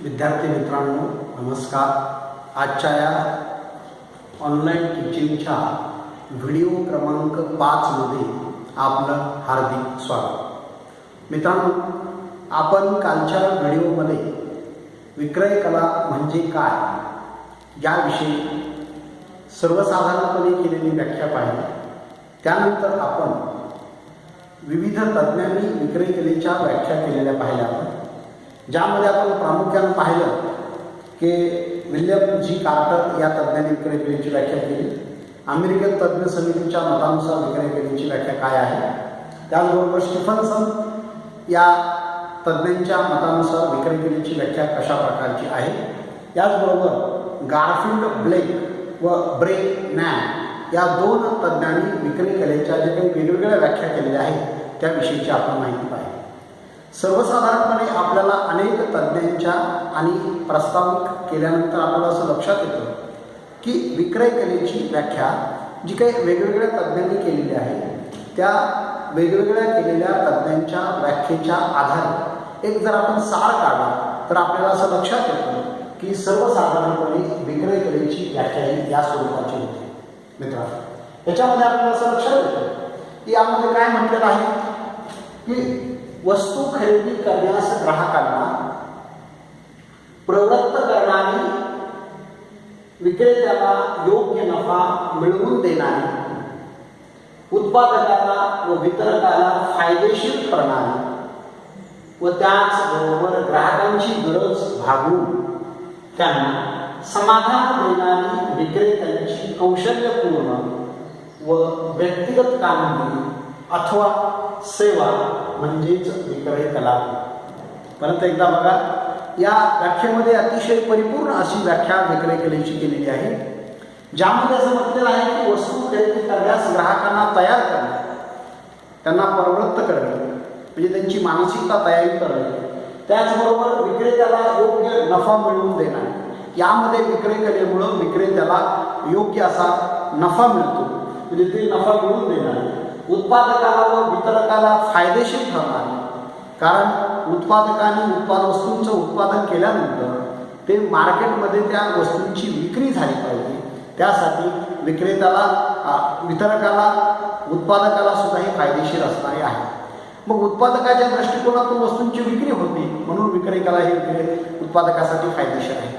विद्यार्थी मित्रांनो नमस्कार। आजच्या या ऑनलाईन टीचिंगच्या व्हिडिओ क्रमांक 5 मध्ये आपलं हार्दिक स्वागत। मित्रांनो, आपण कालच्या व्हिडिओमध्ये विक्रय कला म्हणजे काय याविषयी सर्वसाधारणपणे केलेली व्याख्या पाहिली। त्यानंतर आपण विविध तज्ञांनी विक्रय कलेच्या व्याख्या केलेल्या पाहिल्या, ज्यामध्ये आपण प्रामुख्याने पाहिलं की विल्यम जी कार्टर या तज्ञांनी विक्रय कलेची व्याख्या केली। अमेरिकन तज्ञ समितीच्या मतानुसार विक्रय कलेची व्याख्या काय आहे। त्याचबरोबर स्टीफन्सन या तज्ञांच्या मतानुसार विक्रय कलेची व्याख्या कशा प्रकारची आहे। याचबरोबर गारफिल्ड ब्लेक व ब्रे नॅन या दोन तज्ञांनी विक्रय कलेच्या जे काही वेगवेगळ्या व्याख्या केलेल्या आहेत त्याविषयीची आपण माहिती पाहिली। सर्वसाधारणपणे आपल्याला अनेक तज्ञांच्या आणि प्रस्तावित केल्यानंतर आपल्याला असं लक्षात येतं की विक्रय कलेची व्याख्या जी काही वेगवेगळ्या तज्ञांनी केलेली आहे त्या वेगवेगळ्या केलेल्या तज्ञांच्या व्याख्येच्या आधारे एक जर आपण सार काढला तर आपल्याला असं लक्षात येतं की सर्वसाधारणपणे विक्रय कलेची व्याख्या ही या स्वरूपाची होती। मित्रांनो, याच्यामध्ये आपल्याला असं लक्षात येतं की यामध्ये काय म्हटलेलं आहे की वस्तू खरेदी करण्यास ग्राहकांना प्रवृत्त करणारी, विक्रेत्याला योग्य नफा मिळवून देणारी, उत्पादकाला व वितरकाला फायदेशीर करणारी व त्याचबरोबर ग्राहकांची गरज भागवून त्यांना समाधान देणारी विक्रेत्यांची कौशल्यपूर्ण व व्यक्तिगत कामगिरी अथवा सेवा म्हणजेच विक्रय कला। परंतु एकदा बघा, या व्याख्येमध्ये अतिशय परिपूर्ण अशी व्याख्या विक्रय कलेची केलेली आहे, ज्यामध्ये असं म्हटलेलं आहे की वस्तू खरेदी करण्यास ग्राहकांना तयार करणे, त्यांना प्रवृत्त करणे म्हणजे त्यांची मानसिकता तयारी करणे, त्याचबरोबर विक्रेत्याला योग्य नफा मिळवून देणे। यामध्ये विक्रय कलेमुळं विक्रेत्याला योग्य असा नफा मिळतो, म्हणजे ते नफा मिळवून देणार, उत्पादकाला व वितरकाला फायदेशीर ठरणारे, कारण उत्पादकांनी वस्तूंचं उत्पादन केल्यानंतर ते मार्केटमध्ये त्या वस्तूंची विक्री झाली पाहिजे, त्यासाठी विक्रेत्याला, वितरकाला, उत्पादकाला सुद्धा हे फायदेशीर असणारे आहे। मग उत्पादकाच्या दृष्टिकोनातून वस्तूंची विक्री होते म्हणून विक्रय कला हे उत्पादकासाठी फायदेशीर आहे।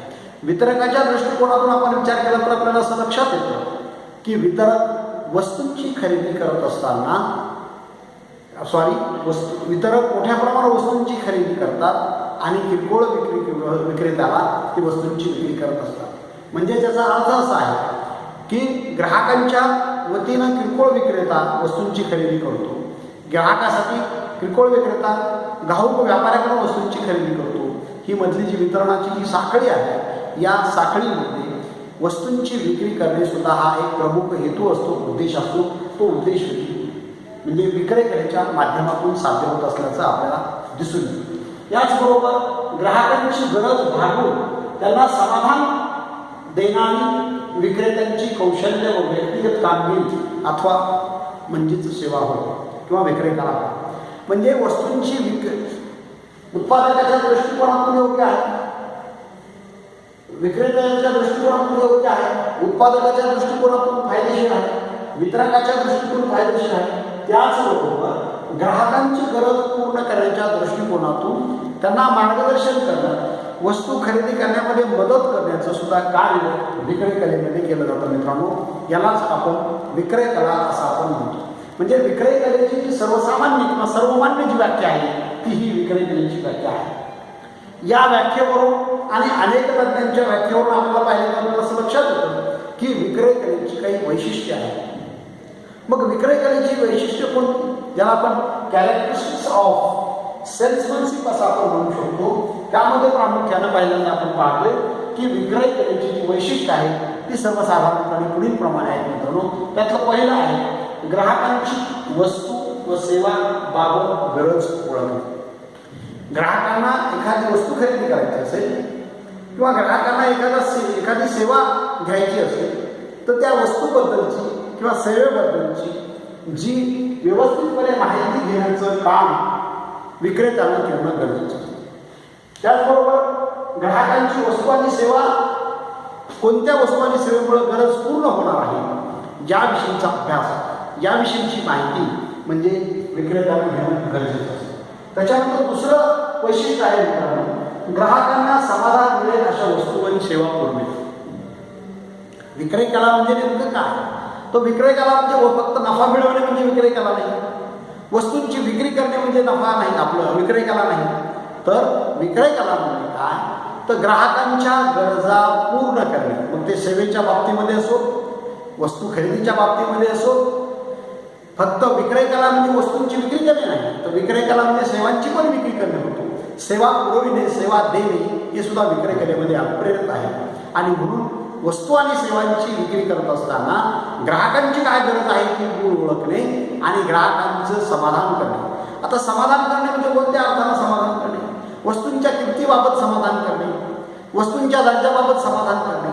वितरकाच्या दृष्टिकोनातून आपण विचार केला तर आपल्याला असं लक्षात येतं की वितरक वस्तूंची खरेदी करत असताना वितरक मोठ्या प्रमाणात वस्तूंची खरेदी करतात आणि किरकोळ विक्रेत्याला ती वस्तूंची विक्री करत असतात। म्हणजे त्याचा अर्थ असा आहे की ग्राहकांच्या वतीनं किरकोळ विक्रेता वस्तूंची खरेदी करतो, ग्राहकासाठी किरकोळ विक्रेता घाऊक व्यापाऱ्याकडून वस्तूंची खरेदी करतो। ही मधली जी वितरणाची जी साखळी आहे या साखळीमध्ये वस्तूंची विक्री करणे सुद्धा हा एक प्रमुख हेतू असतो, उद्देश असतो। तो उद्देश म्हणजे विक्रय कलेच्या माध्यमातून साध्य होत असल्याचं आपल्याला दिसून येतं। याचबरोबर ग्राहकांची गरज भागवून त्यांना समाधान देणारी विक्रेत्यांची कौशल्य व व्यक्तिगत कामगिरी अथवा म्हणजेच सेवा होय किंवा विक्रय कला होय। म्हणजे वस्तूंची उत्पादकाच्या दृष्टिकोनातून योग्य आहे, विक्रेत्याच्या दृष्टिकोनातून योग्य आहे, उत्पादकाच्या दृष्टिकोनातून फायदेशीर आहे, वितरकाच्या दृष्टिकोनातून फायदेशीर आहे, त्याचबरोबर ग्राहकांची गरज पूर्ण करण्याच्या दृष्टिकोनातून त्यांना मार्गदर्शन करणं, वस्तू खरेदी करण्यामध्ये मदत करण्याचं सुद्धा कार्य विक्रय कलेमध्ये केलं जातं। मित्रांनो, यालाच आपण विक्रय कला असं आपण म्हणतो। म्हणजे विक्रय कलेची जी सर्वसामान्य किंवा सर्वमान्य जी व्याख्या आहे ती ही विक्रय कलेची व्याख्या आहे। या व्याख्येवरून आणि अनेक तज्ञांच्या व्याख्येवरून आपल्याला पाहिल्यानंतर असं लक्षात येतं की विक्रय कलेची काही वैशिष्ट्ये आहेत। मग विक्रय कलेची वैशिष्ट्य कोणती, ज्याला आपण कॅरेक्टरिस्टिक्स ऑफ सेल्समनशिप असं आपण म्हणू शकतो, त्यामध्ये प्रामुख्यानं पहिल्यांदा आपण पाहतोय की विक्रय कलेची जी वैशिष्ट्य आहे ती सर्वसाधारणपणे पुढील प्रमाणे आहेत। मित्रांनो, त्यातलं पहिलं आहे ग्राहकांची वस्तू व सेवा बाबत गरज ओळखणे। ग्राहकांना एखादी वस्तू खरेदी करायची असेल किंवा ग्राहकांना एखादी सेवा घ्यायची असेल तर त्या वस्तूबद्दलची किंवा सेवेबद्दलची जी व्यवस्थितपणे माहिती घेण्याचं काम विक्रेत्यानं करणं गरजेचं असतं। त्याचबरोबर ग्राहकांची वस्तू आणि सेवा, कोणत्या वस्तू आणि सेवेमुळे गरज पूर्ण होणार आहे याविषयीचा अभ्यास, याविषयीची माहिती म्हणजे विक्रेत्याने घेणं गरजेचं असतं. त्याच्यानंतर दुसरं वैशिष्ट्य आहे मित्रांनो, ग्राहकांना समाधान मिळेल अशा वस्तू आणि सेवा पुरविणे. विक्रय कला म्हणजे नेमकं काय? तो विक्रय कला म्हणजे फक्त नफा मिळवणे म्हणजे विक्रय कला नाही. वस्तूंची विक्री करणे म्हणजे नफा नाही, आपलं विक्रय कला नाही. तर विक्रय कला म्हणजे काय? तर ग्राहकांच्या गरजा पूर्ण करणे. मग ते सेवेच्या बाबतीमध्ये असो, वस्तू खरेदीच्या बाबतीमध्ये असो. फक्त विक्रय कला म्हणजे वस्तूंची विक्री करणे नाही, तर विक्रय कला म्हणजे सेवांची पण विक्री करणे होतो. सेवा पुरविणे, सेवा देणे हे सुद्धा विक्रय कलेमध्ये अप्रेरित आहे. आणि म्हणून वस्तू आणि सेवांची विक्री करत असताना ग्राहकांची काय गरज आहे ती मूळ ओळखणे आणि ग्राहकांचं समाधान करणे. आता समाधान करणे म्हणजे कोणत्या अर्थानं समाधान करणे? वस्तूंच्या किमतीबाबत समाधान करणे, वस्तूंच्या दर्जाबाबत समाधान करणे,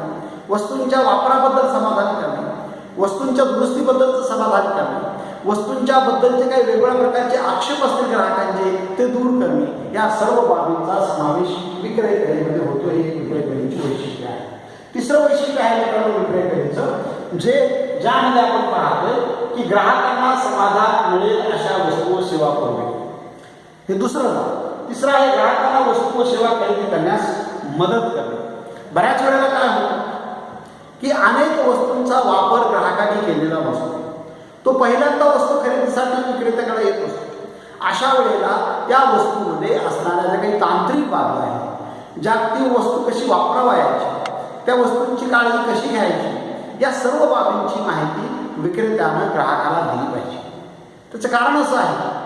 वस्तूंच्या वापराबद्दल समाधान करणे, वस्तूंच्या दुरुस्तीबद्दलचं समाधान करणे, वस्तूंच्या बद्दलचे काही वेगवेगळ्या प्रकारचे आक्षेप असतील ग्राहकांचे ते दूर करणे, या सर्व बाबींचा समावेश विक्रय कलेमध्ये होतो. हे विक्रय कलेची वैशिष्ट्य आहे. तिसरं वैशिष्ट्य आहे मित्रांनो विक्रय कलेचं, जे ज्यामध्ये आपण पाहतोय की ग्राहकांना समाधान मिळेल अशा वस्तू व सेवा पुरविणे. हे दुसरं झालं. तिसरं आहे ग्राहकांना वस्तू व सेवा खरेदी करण्यास मदत करणे. बऱ्याच वेळेला काय होतं की अनेक वस्तूंचा वापर ग्राहकांनी केलेला नसतो. तो पहिल्यांदा वस्तू खरेदीसाठी विक्रेत्याकडे येत असतो. अशा वेळेला त्या वस्तूमध्ये असणाऱ्या ज्या काही तांत्रिक बाबी आहेत, ज्या ती वस्तू कशी वापरावयाची, त्या वस्तूंची काळजी कशी घ्यायची, या सर्व बाबींची माहिती विक्रेत्यानं ग्राहकाला दिली पाहिजे. त्याचं कारण असं आहे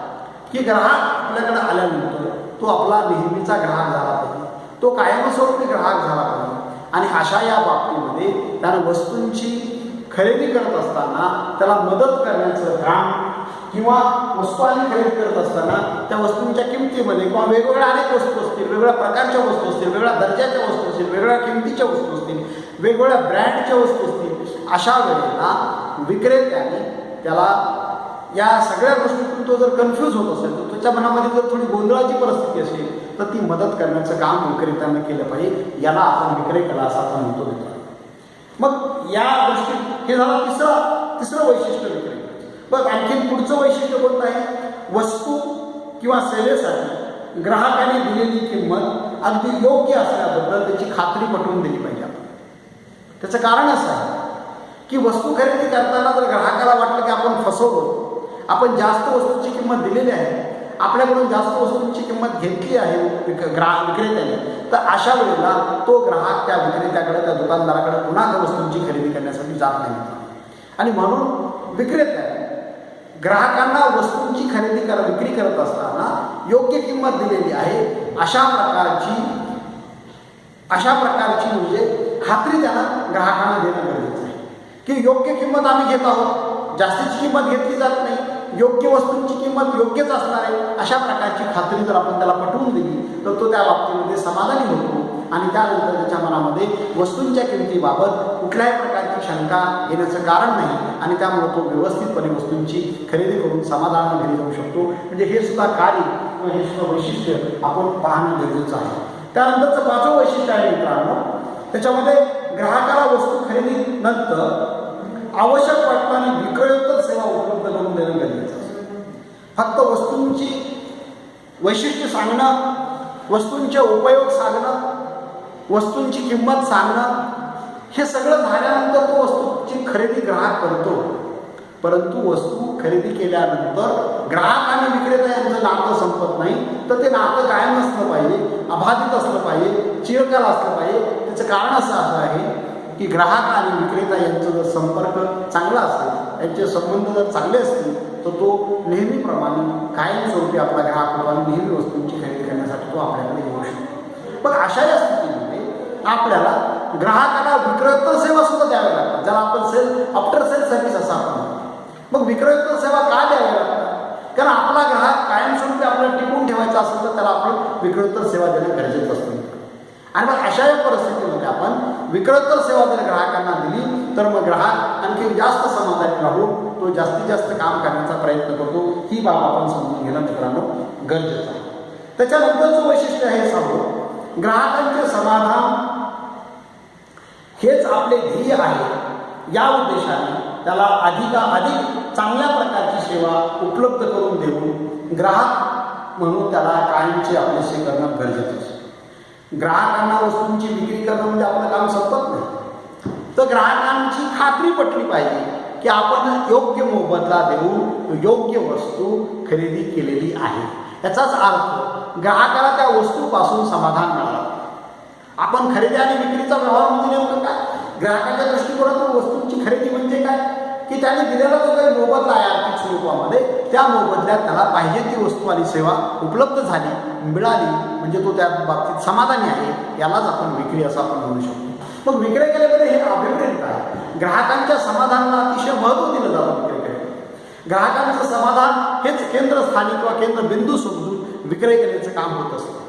की ग्राहक आपल्याकडे आल्यानंतर तो आपला नेहमीचा ग्राहक झाला पाहिजे, तो कायमस्वरूपी ग्राहक झाला पाहिजे. आणि अशा या बाबतीमध्ये त्यानं वस्तूंची खरेदी करत असताना त्याला मदत करण्याचं काम किंवा वस्तू आणि खरेदी करत असताना त्या वस्तूंच्या किमतीमध्ये किंवा वेगवेगळ्या अनेक वस्तू असतील, वेगवेगळ्या प्रकारच्या वस्तू असतील, वेगवेगळ्या दर्जाच्या वस्तू असतील, वेगवेगळ्या किमतीच्या वस्तू असतील, वेगवेगळ्या ब्रँडच्या वस्तू असतील, अशा वेळेला विक्रेत्याने त्याला या सगळ्या गोष्टीतून तो जर कन्फ्यूज होत असेल, तर त्याच्या मनामध्ये जर थोडी गोंधळाची परिस्थिती असेल तर ती मदत करण्याचं काम विक्रेत्यानं केलं पाहिजे. याला आपण विक्रय कला असं आपण म्हणतो मित्रांनो. मग या दृष्टीत हे झालं तिसरं वैशिष्ट्य विक्रय. बघ आणखी पुढचं वैशिष्ट्य कोणतं आहे? वस्तू किंवा सेवेसाठी ग्राहकाने दिलेली किंमत अगदी योग्य असल्याबद्दल त्याची खात्री पटवून दिली पाहिजे आपण. त्याचं कारण असं आहे की वस्तू खरेदी करताना जर ग्राहकाला वाटलं की आपण फसवलो, आपण जास्त वस्तूची किंमत दिलेली आहे, आपल्याकडून जास्त वस्तूंची किंमत घेतली आहे विक्रेत्याने, तर अशा वेळेला तो ग्राहक त्या विक्रेत्याकडे, त्या दुकानदाराकडे पुन्हा त्या वस्तूंची खरेदी करण्यासाठी जात नाही. आणि म्हणून विक्रेत्याने ग्राहकांना वस्तूंची विक्री करत असताना योग्य किंमत दिलेली आहे अशा प्रकारची म्हणजे खात्री त्यांना ग्राहकांना देणं गरजेचं आहे की योग्य किंमत आम्ही घेत आहोत, जास्तीची किंमत घेतली जात नाही, योग्य वस्तूंची किंमत योग्यच असणार आहे, अशा प्रकारची खात्री जर आपण त्याला पटवून दिली तर तो त्या बाबतीमध्ये समाधानी होतो. आणि त्यानंतर त्याच्या मनामध्ये वस्तूंच्या किमतीबाबत कुठल्याही प्रकारची शंका येण्याचं कारण नाही आणि त्यामुळे तो व्यवस्थितपणे वस्तूंची खरेदी करून समाधानाने घरी जाऊ शकतो. म्हणजे हे सुद्धा कार्य किंवा हे सुद्धा वैशिष्ट्य आपण पाहणं गरजेचं आहे. त्यानंतरचं 5वं वैशिष्ट्य आहे मित्रांनो, त्याच्यामध्ये ग्राहकाला वस्तू खरेदीनंतर आवश्यक वाटणारी विक्रयोत्तर सेवा उपलब्ध करून देणं गरजेचं असतं. फक्त वस्तूंची वैशिष्ट्य सांगणं, वस्तूंचे उपयोग सांगणं, वस्तूंची किंमत सांगणं हे सगळं झाल्यानंतर तो वस्तूची खरेदी ग्राहक करतो. परंतु वस्तू खरेदी केल्यानंतर ग्राहक आणि विक्रेता यांचं नातं संपत नाही, तर ते नातं कायम असलं पाहिजे, अबाधित असलं पाहिजे, चिरकाल असलं पाहिजे. त्याचं कारण असं आहे की ग्राहक आणि विक्रेता यांचा जर संपर्क चांगला असेल, यांचे संबंध जर चांगले असतील, तर तो नेहमीप्रमाणे कायमस्वरूपी आपला ग्राहक होतो आणि नेहमी वस्तूंची खरेदी करण्यासाठी तो आपल्याकडे येऊ शकतो. पण अशा या स्थितीमध्ये आपल्याला ग्राहकाला विक्रोत्तर सेवा सुद्धा द्याव्या लागतात, ज्याला आपण आफ्टर सेल सर्व्हिस असं आपण म्हणतो. मग विक्रोत्तर सेवा का द्याव्या लागतात? कारण आपला ग्राहक कायमस्वरूपी आपल्याला टिकून ठेवायचा असेल तर त्याला आपण विक्रोत्तर सेवा देणं गरजेचं असतं. आणि मग अशा या परिस्थितीमध्ये आपण विक्रोत्तर सेवा जर ग्राहकांना दिली तर मग ग्राहक आणखी जास्त समाधानी राहून तो जास्तीत जास्त काम करण्याचा प्रयत्न करतो. ही बाब आपण समजून घेणं मित्रांनो गरजेचं आहे. त्याच्यानंतरचं वैशिष्ट्य आहे 6वं, ग्राहकांचे समाधान हेच आपले ध्येय आहे, या उद्देशाने त्याला अधिक चांगल्या प्रकारची सेवा उपलब्ध करून देऊन ग्राहक म्हणून त्याला कायमचे आपलेसे करणं गरजेचं असतं. ग्राहकांना वस्तूंची विक्री करणं म्हणजे आपलं काम संपत नाही, तर ग्राहकांची खात्री पटली पाहिजे की आपण योग्य मोबदला देऊन योग्य वस्तू खरेदी केलेली आहे. याचाच अर्थ ग्राहकाला त्या वस्तूपासून समाधान मिळालं. आपण खरेदी आणि विक्रीचा व्यवहार म्हणजे नेमकं काय? ग्राहकाच्या दृष्टिकोनातून वस्तूंची खरेदी म्हणजे काय की त्याने दिलेला जो काही मोबदला आहे आर्थिक स्वरूपामध्ये, त्या मोबदल्यात त्याला पाहिजे ती वस्तू आणि सेवा उपलब्ध झाली, मिळाली म्हणजे तो त्या बाबतीत समाधानी आहे. यालाच आपण विक्री असं आपण म्हणू शकतो. मग विक्रय कलेमध्ये हे अभिप्रेत आहे. ग्राहकांच्या समाधानाला अतिशय महत्त्व दिलं जातं. विक्रय कलेमध्ये ग्राहकांचं समाधान हेच केंद्रस्थानी किंवा केंद्रबिंदू समजून विक्रय कलेचं काम होत असतं.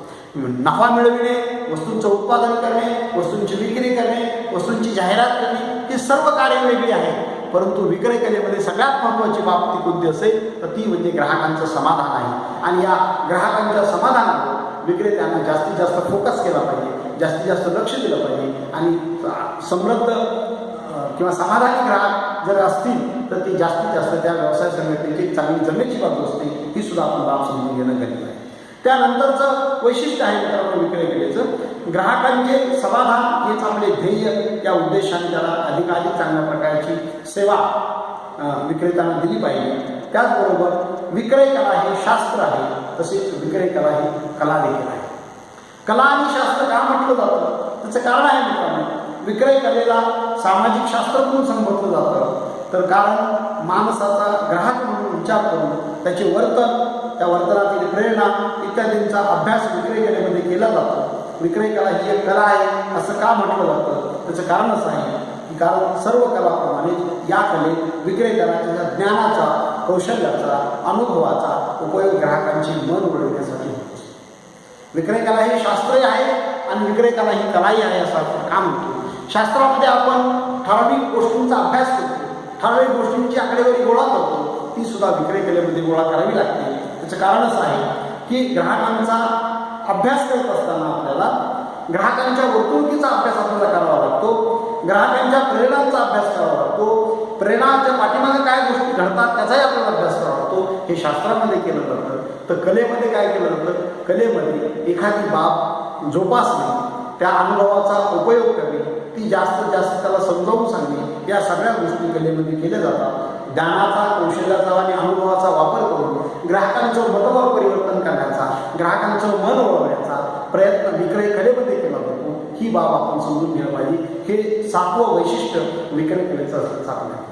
नफा मिळविणे, वस्तूंचं उत्पादन करणे, वस्तूंची विक्री करणे, वस्तूंची जाहिरात करणे ही सर्व कार्य वेगळी आहेत. परंतु विक्रय कलेमध्ये सगळ्यात महत्त्वाची बाब ती कोणती असेल तर ती म्हणजे ग्राहकांचं समाधान आहे. आणि या ग्राहकांच्या समाधानावर विक्रेत्यांना जास्तीत जास्त फोकस केला पाहिजे, जास्तीत जास्त लक्ष दिलं पाहिजे. आणि समृद्ध किंवा समाधानी ग्राहक जर असतील तर ती जास्तीत जास्त त्या व्यवसाय संघटनेची चांगली जमण्याची बाजू असते. ही सुद्धा आपण बाब समजून घेणं गरजेचं आहे. त्यानंतरचं वैशिष्ट्य आहे मित्रांनो विक्रय कलेचं, ग्राहकांचे समाधान हेच आपले ध्येय, या उद्देशाने त्याला अधिकाधिक चांगल्या प्रकारची सेवा विक्रेत्यांना दिली पाहिजे. त्याचबरोबर विक्रय कला हे शास्त्र आहे, तसेच विक्रय कला ही कला देखील आहे. कला आणि शास्त्र का म्हटलं जातं त्याचं कारण आहे मित्रांनो. विक्रय कलेला सामाजिक शास्त्र म्हणून संबोधलं जातं, तर कारण माणसाचा ग्राहक म्हणून विचार करून त्याचे वर्तन, त्या वर्तनातील प्रेरणा इत्यादींचा अभ्यास विक्रय कलेमध्ये केला जातो. विक्रय कला ही एक कला आहे असं का म्हटलं जातं त्याचं कारण असं आहे की कारण सर्व कलाप्रमाणे या कलेत विक्रेत्याला ज्ञानाचा, कौशल्याचा, अनुभवाचा उपयोग ग्राहकांची मन वळविण्यासाठी होतो. विक्रय कला ही शास्त्रही आहे आणि विक्रय कला ही कलाही आहे असं आपण काम होतो. शास्त्रामध्ये आपण ठराविक गोष्टींचा अभ्यास करतो, ठराविक गोष्टींची आकडेवारी गोळा करतो, ती सुद्धा विक्रय कलेमध्ये गोळा करावी लागते. त्याचं कारण असं आहे की ग्राहकांचा अभ्यास करत असताना आपल्याला ग्राहकांच्या वर्तणुकीचा अभ्यास आपल्याला करावा लागतो, ग्राहकांच्या प्रेरणांचा अभ्यास करावा लागतो, प्रेरणाच्या पाठीमागे काय गोष्टी घडतात त्याचाही आपल्याला अभ्यास करावा लागतो. हे शास्त्रामध्ये केलं जातं. तर कलेमध्ये काय केलं जातं? कलेमध्ये एखादी बाब जोपासणे, त्या अनुभवाचा उपयोग करणे, ती जास्तीत जास्त त्याला समजावून सांगणे, या सगळ्या गोष्टी कलेमध्ये केल्या जातात. ज्ञानाचा, कौशल्याचा आणि अनुभवाचा वापर करून ग्राहकांचं मनोभाव परिवर्तन करण्याचा, ग्राहकांचं मन वळवण्याचा प्रयत्न विक्रय कलेमध्ये केला जातो. ही बाब आपण समजून घ्यायला पाहिजे. हे 7वं वैशिष्ट्य विक्रय कलेचं असतं आहे.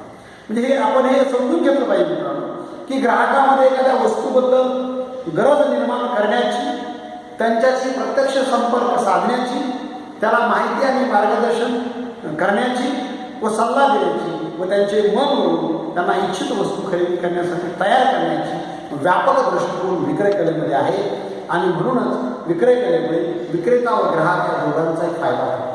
म्हणजे हे आपण हे समजून घेतलं पाहिजे मित्रांनो की ग्राहकामध्ये एखाद्या वस्तूबद्दल गरज निर्माण करण्याची, त्यांच्याशी प्रत्यक्ष संपर्क साधण्याची, त्याला माहिती आणि मार्गदर्शन करण्याची व सल्ला देण्याची व त्यांचे मन वळवून त्यांना इच्छित वस्तू खरेदी करण्यासाठी तयार करण्याची व्यापक दृष्टिकोन विक्रय कलेमध्ये आहे. आणि म्हणूनच विक्रय कलेमुळे विक्रेता व ग्राहक या दोघांचा एक फायदा होतो.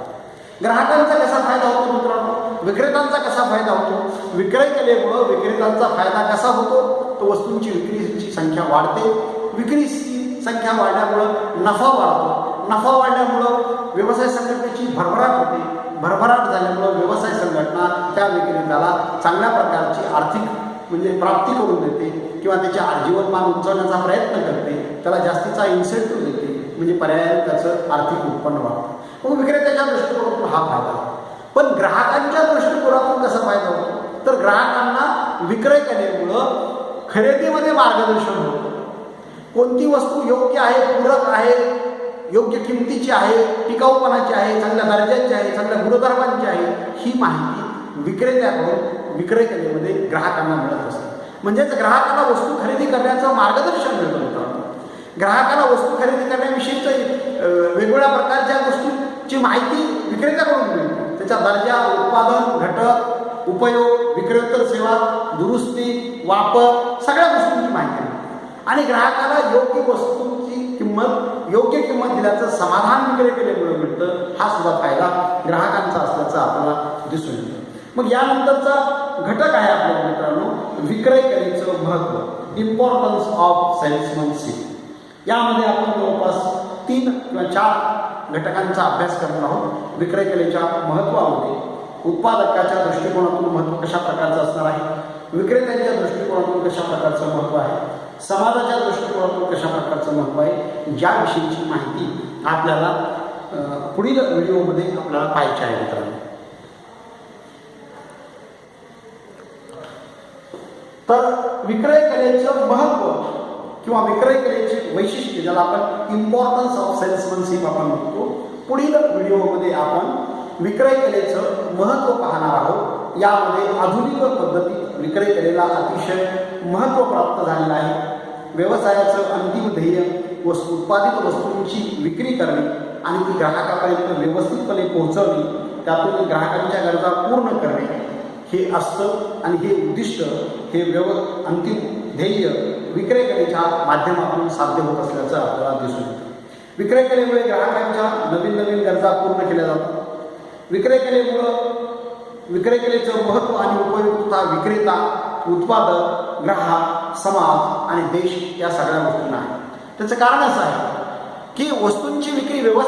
ग्राहकांचा कसा फायदा होतो मित्रांनो? विक्रेत्यांचा कसा फायदा होतो? विक्रय कलेमुळं विक्रेत्यांचा फायदा कसा होतो? तो वस्तूंची विक्रीची संख्या वाढते. विक्रीची संख्या वाढल्यामुळं नफा वाढतो. नफा वाढल्यामुळं व्यवसाय संघटनेची भरभराट होते. भरभराट झाल्यामुळं व्यवसाय संघटना त्या विक्रेत्याला चांगल्या प्रकारची आर्थिक म्हणजे प्राप्ती करून देते किंवा त्याचे जीवनमान उंचावण्याचा प्रयत्न करते, त्याला जास्तीचा इन्सेंटिव्ह देते, म्हणजे पर्यायाने त्याचं आर्थिक उत्पन्न वाढतं. मग विक्रेत्याच्या दृष्टिकोनातून हा फायदा होतो. पण ग्राहकांच्या दृष्टिकोनातून कसा फायदा होतो? तर ग्राहकांना विक्रय कलेमुळं खरेदीमध्ये मार्गदर्शन होतं. कोणती वस्तू योग्य आहे, पूरक आहे, योग्य किमतीची आहे, टिकाऊपणाची आहे, चांगल्या दर्जाची आहे, चांगल्या गुणधर्मांची आहे, ही माहिती विक्रेत्याकडून विक्रय कलेमध्ये ग्राहकांना मिळत असते. म्हणजेच ग्राहकाला वस्तू खरेदी करण्याचं मार्गदर्शन मिळतं मित्रांनो. ग्राहकाला वस्तू खरेदी करण्याविषयीचं वेगवेगळ्या प्रकारच्या गोष्टींची माहिती विक्रेत्याकडून मिळते. त्याचा दर्जा, उत्पादन, घटक, उपयोग, विक्रेतर सेवा, दुरुस्ती, वापर, सगळ्या गोष्टींची माहिती मिळते. आणि ग्राहकाला योग्य वस्तूंची किंमत, योग्य किंमत दिल्याचं समाधान विक्रय कलेमुळे मिळतं. हा सुद्धा फायदा ग्राहकांचा असल्याचं आपल्याला दिसून येतं. मग यानंतरचा घटक आहे आपल्या मित्रांनो विक्रय कलेचं महत्त्व, इम्पॉर्टन्स ऑफ सेल्समनशिप. यामध्ये आपण जवळपास 3 किंवा 4 घटकांचा अभ्यास करणार आहोत. विक्रय कलेच्या महत्त्वामध्ये उत्पादकाच्या दृष्टिकोनातून महत्त्व कशा प्रकारचं असणार आहे, विक्रेत्यांच्या दृष्टिकोनातून कशा प्रकारचं महत्त्व आहे, समाजाच्या दृष्टिकोनातून कशा प्रकारचं महत्त्व आहे, ज्याविषयीची माहिती आपल्याला पुढील व्हिडिओमध्ये आपल्याला पाहायची आहे मित्रांनो. तर विक्रय कलेचं महत्त्व किंवा विक्रय कलेचे वैशिष्ट्य, ज्याला आपण इम्पॉर्टन्स ऑफ सेल्समनशिप आपण म्हणतो, पुढील व्हिडिओमध्ये आपण विक्रय कलेचं महत्त्व पाहणार आहोत. यामध्ये आधुनिक पद्धतीत विक्रय कलेला अतिशय महत्त्व प्राप्त झालेलं आहे. व्यवसायाचं अंतिम ध्येय उत्पादित वस्तूंची विक्री करणे आणि ती ग्राहकापर्यंत व्यवस्थितपणे पोहोचवणे, त्यातून ग्राहकांच्या गरजा पूर्ण करणे हे असतं आणि हे उद्दिष्ट, हे अंतिम ध्येय विक्रय कलेच्या माध्यमातून साध्य होत असल्याचं आपल्याला दिसून येतं. विक्रय कलेमुळे ग्राहकांच्या नवीन नवीन गरजा पूर्ण केल्या जातात. विक्रय कलेचं महत्त्व आणि उपयुक्तता विक्रेता, उत्पादक, ग्राहक, समाज आणि देश या सगळ्या गोष्टींना आहे. त्याचं कारण असं आहे की वस्तूंची विक्री व्यवस्थित